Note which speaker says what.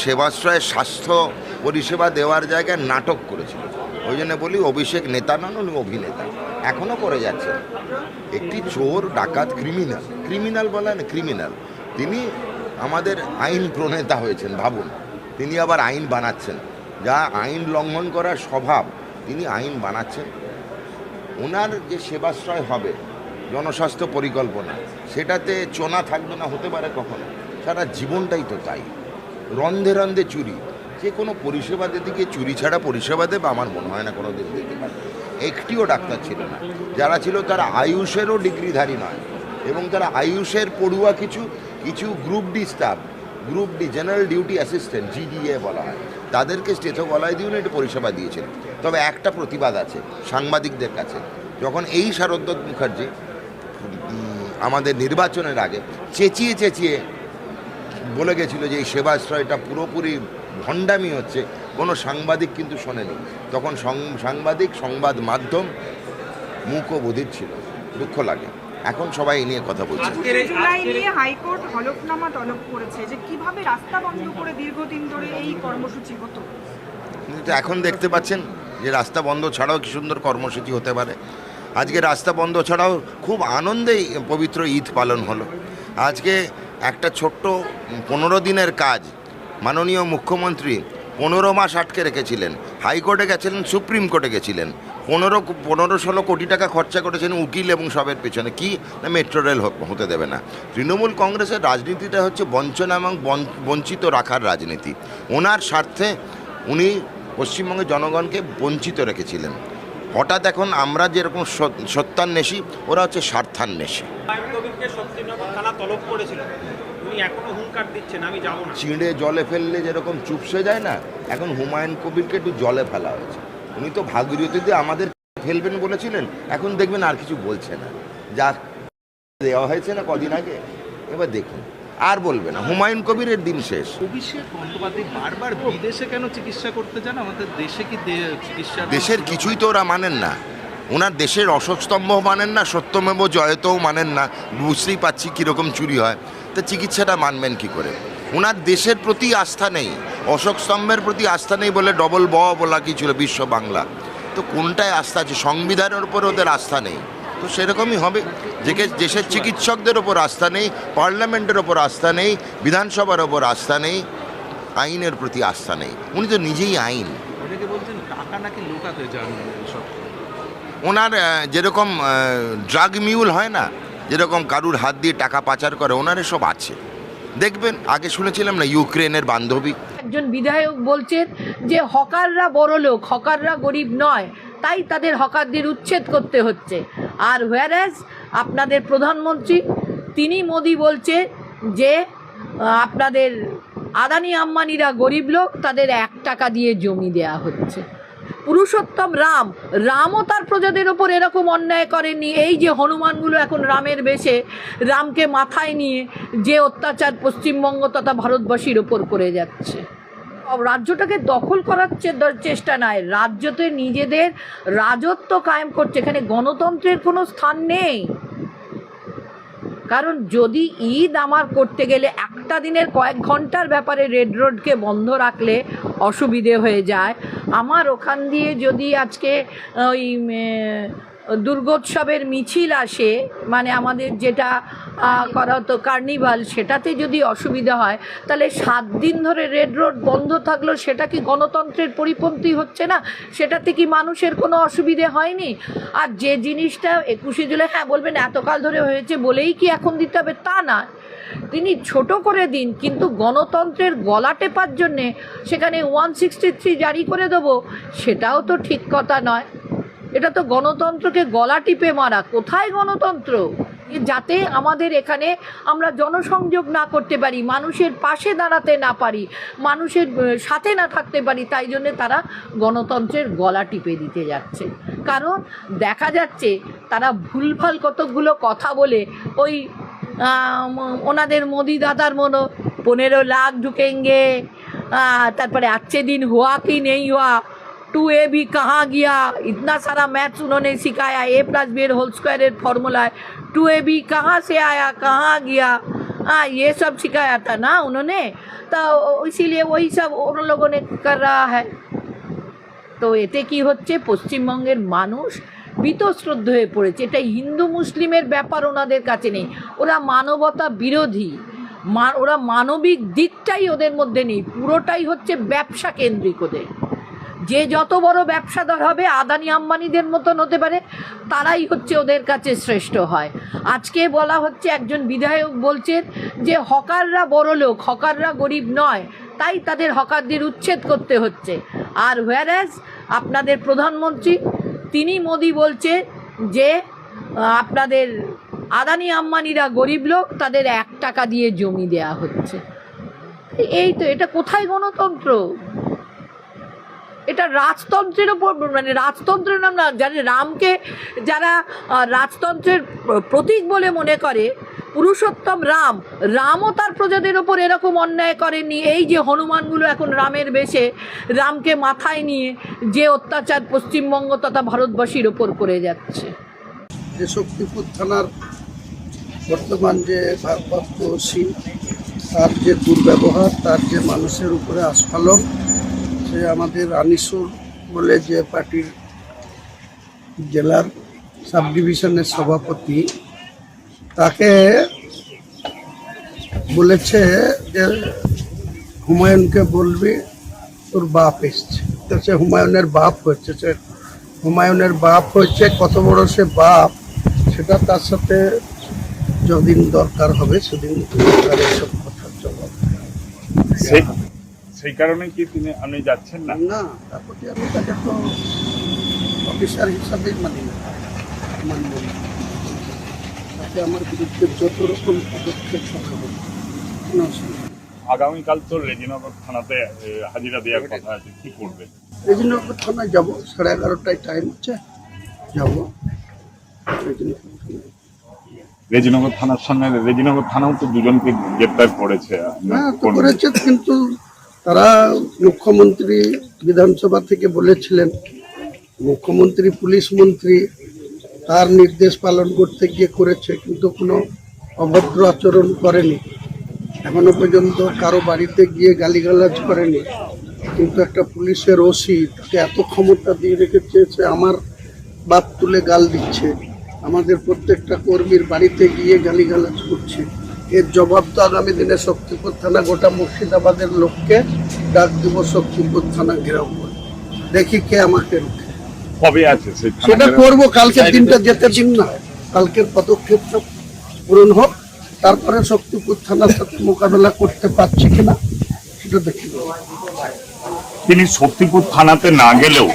Speaker 1: সেবাশ্রয়ের স্বাস্থ্য পরিষেবা দেওয়ার জায়গায় নাটক করেছিল। ওই জন্য বলি অভিষেক নেতা নন, উনি অভিনেতা, এখনও করে যাচ্ছে। একটি চোর, ডাকাত, ক্রিমিনাল বলে না, ক্রিমিনাল, তিনি আমাদের আইন প্রণেতা হয়েছেন। ভাবুন, তিনি আবার আইন বানাচ্ছেন, যা আইন লঙ্ঘন করার স্বভাব, তিনি আইন বানাচ্ছেন। ওনার যে সেবাশ্রয় হবে, জনস্বাস্থ্য পরিকল্পনা, সেটাতে চোনা থাকবে না, হতে পারে কখনো? সারা জীবনটাই তো তাই। রন্ধে রন্ধে চুরি, যে কোনো পরিষেবা দিকে চুরি ছাড়া পরিষেবা দেবে আমার মনে হয় না কোনো দিন দিতে পারে। একটিও ডাক্তার ছিল না, যারা ছিল তারা আয়ুষেরও ডিগ্রিধারী নয়, এবং তারা আয়ুষের পড়ুয়া কিছু group D staff, group D general duty assistant, GDA বলা হয়, তাদেরকে স্টেথো গলায় দিয়ে একটু পরিষেবা দিয়েছেন। তবে একটা প্রতিবাদ আছে সাংবাদিকদের কাছে, যখন এই শারদত্ত মুখার্জি আমাদের নির্বাচনের আগে চেঁচিয়ে বলে গেছিল যে এই সেবাশ্রয়টা পুরোপুরি ভণ্ডামি হচ্ছে, কোনো সাংবাদিক কিন্তু শোনেনি। তখন সাংবাদিক, সংবাদ মাধ্যম মূকও বধির ছিল। দুঃখ লাগে। এখন সবাই এই নিয়ে কথা বলছে।
Speaker 2: হাইকোর্ট হলফনামা তলব করেছে যে কিভাবে রাস্তা বন্ধ করে দীর্ঘদিন ধরে এই কর্মসূচি হতো।
Speaker 1: এখন দেখতে পাচ্ছেন যে রাস্তা বন্ধ ছাড়াও কি সুন্দর কর্মসূচি হতে পারে। আজকে রাস্তা বন্ধ ছাড়াও খুব আনন্দেই পবিত্র ঈদ পালন হলো। আজকে একটা ছোট্ট 15 দিনের কাজ মাননীয় মুখ্যমন্ত্রী 15 মাস আটকে রেখেছিলেন, হাইকোর্টে গেছিলেন, সুপ্রিম কোর্টে গেছিলেন, 15-16 কোটি টাকা খরচা করেছেন উকিল এবং সবের পেছনে, কি না মেট্রো রেল হতে দেবে না। তৃণমূল কংগ্রেসের রাজনীতিটা হচ্ছে বঞ্চনা এবং বঞ্চিত রাখার রাজনীতি। ওনার স্বার্থে উনি পশ্চিমবঙ্গের জনগণকে বঞ্চিত রেখেছিলেন। হঠাৎ এখন আমরা যেরকম সত্যান্বেষী, ওরা হচ্ছে স্বার্থান্বেষী। চিঁড়ে জলে ফেললে যেরকম চুপসে যায় না, এখন হুমায়ুন কবিরকে একটু জলে ফেলা হয়েছে। উনি তো ভাগীরথীতে আমাদের ফেলবেন বলেছিলেন, এখন দেখবেন আর কিছু বলছে না, যা দেওয়া হয়েছে না কদিন আগে, এবার দেখুন আর বলবে না। হুমায়ুন কবিরের দিন শেষ।
Speaker 3: অভিষেক বন্দ্যোপাধ্যায় বারবার বিদেশে কেন চিকিৎসা করতে যান? আমাদের দেশে কি চিকিৎসা?
Speaker 1: দেশের কিছুই তো ওরা মানেন না। ওনার দেশের অশোকস্তম্ভ মানেন না, সত্যমেব জয়তেও মানেন না। বুঝতেই পাচ্ছি কীরকম চুরি হয়, তা চিকিৎসাটা মানবেন কি করে? ওনার দেশের প্রতি আস্থা নেই, অশোক স্তম্ভের প্রতি আস্থা নেই বলে ডবল বলা কি ছিল বিশ্ব বাংলা। তো কোনটায় আস্থা আছে? সংবিধানের ওপর ওদের আস্থা নেই, তো সেরকমই হবে। দেশের চিকিৎসকদের ওপর আস্থা নেই, পার্লামেন্টের ওপর আস্থা নেই, বিধানসভার ওপর আস্থা নেই, আইনের প্রতি আস্থা নেই। উনি তো নিজেই আইন।
Speaker 3: অনেকে বলছেন টাকা নাকি লুকাতে যান সব।
Speaker 1: ওনার যেরকম ড্রাগ মিউল হয় না, যেরকম কারুর হাত দিয়ে টাকা পাচার করে, ওনার এসব আছে। দেখবেন, আগে শুনেছিলাম না ইউক্রেনের বান্ধবী
Speaker 4: একজন বিধায়ক বলছেন যে হকাররা বড় লোক, হকাররা গরিব নয়, তাই তাদের হকারদের উচ্ছেদ করতে হচ্ছে। আর হোয়ারাস আপনাদের প্রধানমন্ত্রী, তিনি মোদি বলছে যে আপনাদের আদানি আম্বানিরা গরিব লোক, তাদের 1 টাকা দিয়ে জমি দেয়া হচ্ছে। পুরুষোত্তম রামও তার প্রজাদের ওপর এরকম অন্যায় করেননি। এই যে হনুমানগুলো এখন রামের বেশে, রামকে মাথায় নিয়ে যে অত্যাচার পশ্চিমবঙ্গ তথা ভারতবাসীর ওপর করে যাচ্ছে, রাজ্যটাকে দখল করার চেষ্টা নয়, রাজ্যতে নিজেদের রাজত্ব কায়েম করছে। এখানে গণতন্ত্রের কোনো স্থান নেই। কারণ যদি ঈদ আমার করতে গেলে একটা দিনের কয়েক ঘন্টার ব্যাপারে রেড রোডকে বন্ধ রাখলে অসুবিধে হয়ে যায়। আমার ওখান দিয়ে যদি আজকে ওই দুর্গোৎসবের মিছিল আসে, মানে আমাদের যেটা করা হতো কার্নিভাল, সেটাতে যদি অসুবিধা হয়, তাহলে 7 দিন ধরে রেড রোড বন্ধ থাকলো, সেটা কি গণতন্ত্রের পরিপন্থী হচ্ছে না? সেটাতে কি মানুষের কোনো অসুবিধে হয়নি? আর যে জিনিসটা 21শে জুলাই, হ্যাঁ বলবেন এতকাল ধরে হয়েছে বলেই কি এখন দিতে হবে, তা না। তিনি ছোট করে দিন, কিন্তু গণতন্ত্রের গলা টেপার জন্যে সেখানে 163 জারি করে দেবো, সেটাও তো ঠিক কথা নয়। এটা তো গণতন্ত্রকে গলা টিপে মারা। কোথায় গণতন্ত্র? যাতে আমাদের এখানে আমরা জনসংযোগ না করতে পারি, মানুষের পাশে দাঁড়াতে না পারি, মানুষের সাথে না থাকতে পারি, তাই জন্যে তারা গণতন্ত্রের গলা টিপে দিতে যাচ্ছে। কারণ দেখা যাচ্ছে তারা ভুলভাল কতকগুলো কথা বলে ওই ওনাদের মোদি দাদার মনো 15 লাখ ঢুকেঙ্গে, তারপরে अच्छे दिन हुआ कि नहीं हुआ, 2a भी कहाँ गया, इतना सारा मैथ्स उन्होंने सिखाया, a+b होल स्क्वायर फॉर्मूला है, 2a भी कहाँ से आया, कहाँ गया, हाँ ये सब सिखाया था ना उन्होंने, तो इसीलिए वही सब उन लोगों ने कर रहा है। তো এতে কি হচ্ছে, পশ্চিমবঙ্গের মানুষ বীতশ্রদ্ধ হয়ে পড়েছে। এটা হিন্দু মুসলিমের ব্যাপার ওনাদের কাছে নেই, ওরা মানবতা বিরোধী, ওরা মানবিক দিকটাই ওদের মধ্যে নেই, পুরোটাই হচ্ছে ব্যবসা কেন্দ্রিক। ওদের যে যত বড় ব্যবসাদার হবে, আদানি আম্বানিদের মতন হতে পারে, তারাই হচ্ছে ওদের কাছে শ্রেষ্ঠ হয়। আজকে বলা হচ্ছে, একজন বিধায়ক বলছেন যে হকাররা বড় লোক, হকাররা গরিব নয়, তাই তাদের হকারদের উচ্ছেদ করতে হচ্ছে। আর হোয়ারাজ আপনাদের প্রধানমন্ত্রী, তিনি মোদি বলছে যে আপনাদের আদানি আম্বানিরা গরিব লোক, তাদের 1 টাকা দিয়ে জমি দেয়া হচ্ছে। এই তো, এটা কোথায় গণতন্ত্র? এটা রাজতন্ত্রের ওপর, মানে রাজতন্ত্রের নাম না, যারা রামকে যারা রাজতন্ত্রের প্রতীক বলে মনে করে, পুরুষোত্তম রামও তার প্রজাদের ওপর এরকম অন্যায় করেনি। এই যে হনুমানগুলো এখন রামের বেশে রামকে মাথায় নিয়ে যে অত্যাচার পশ্চিমবঙ্গ তথা ভারতবাসীর ওপর করে যাচ্ছে।
Speaker 5: যে শক্তিপুর থানার বর্তমান যে ভারপ্রাপ্ত ওসি, তার যে দুর্ব্যবহার, তার যে মানুষের উপরে আস্ফালন, সে আমাদের আনিসুর বলে যে পার্টির জেলার সাব ডিভিশনের সভাপতি, তাকে বলেছে যে হুমায়ুনকে বলবি তোর বাপ এসছে। তো সে হুমায়ুনের বাপ হচ্ছে, সে হুমায়ুনের বাপ হচ্ছে, কত বড় সে বাপ সেটা তার সাথে যদিন দরকার হবে সেদিন তার এসব কথার জবাব
Speaker 6: সেই কারণে কি আপনি যাচ্ছেন না?
Speaker 5: না, তার প্রতি আমি তাকে তো অফিসার হিসাবেই মানি না, মানব না। তাতে আমার বিরুদ্ধে যত রকম পদক্ষেপ হবে কোনো অসুবিধা নেই।
Speaker 6: আগামীকাল তো রেজিনগর থানাতে হাজিরা দেওয়ার কথা আছে, কি করবে?
Speaker 5: রেজিনগর থানায় যাবো, 11:30টায় টাইম হচ্ছে, যাবো রেজিনগর থানায়।
Speaker 6: রেজিনগর থানার সঙ্গে রেজিনগর থানাও তো দুজনকে গ্রেপ্তার করেছে।
Speaker 5: হ্যাঁ তো করেছে, কিন্তু তারা মুখ্যমন্ত্রী বিধানসভা থেকে বলেছিলেন, মুখ্যমন্ত্রী পুলিশ মন্ত্রী তার নির্দেশ পালন করতে গিয়ে করেছে, কিন্তু কোনো অভদ্র আচরণ করেনি, এখনো পর্যন্ত কারো বাড়িতে গিয়ে গালিগালাজ করেনি। কিন্তু একটা পুলিশের ওসি তাকে এত ক্ষমতা দিয়ে রেখেছে, সে আমার বাপ তুলে গাল দিচ্ছে, আমাদের প্রত্যেকটা কর্মীর বাড়িতে গিয়ে গালিগালাজ করছে। এর জবাব তো আগামী দিনে শক্তিপুর থানা, গোটা মুর্শিদাবাদের লোককে ডাক দিব শক্তিপুর থানা ঘেরাও করে, দেখি কে আমাকে রুখে।
Speaker 6: কবে আছে
Speaker 5: সেটা করবো, কালকের দিনটা যেতে দিন না, কালকের পদক্ষেপটা পূরণ হোক, তারপরে শক্তিপুর থানার সাথে মোকাবেলা করতে পারছি কিনা সেটা দেখি।
Speaker 6: তিনি শক্তিপুর থানাতে না গেলেও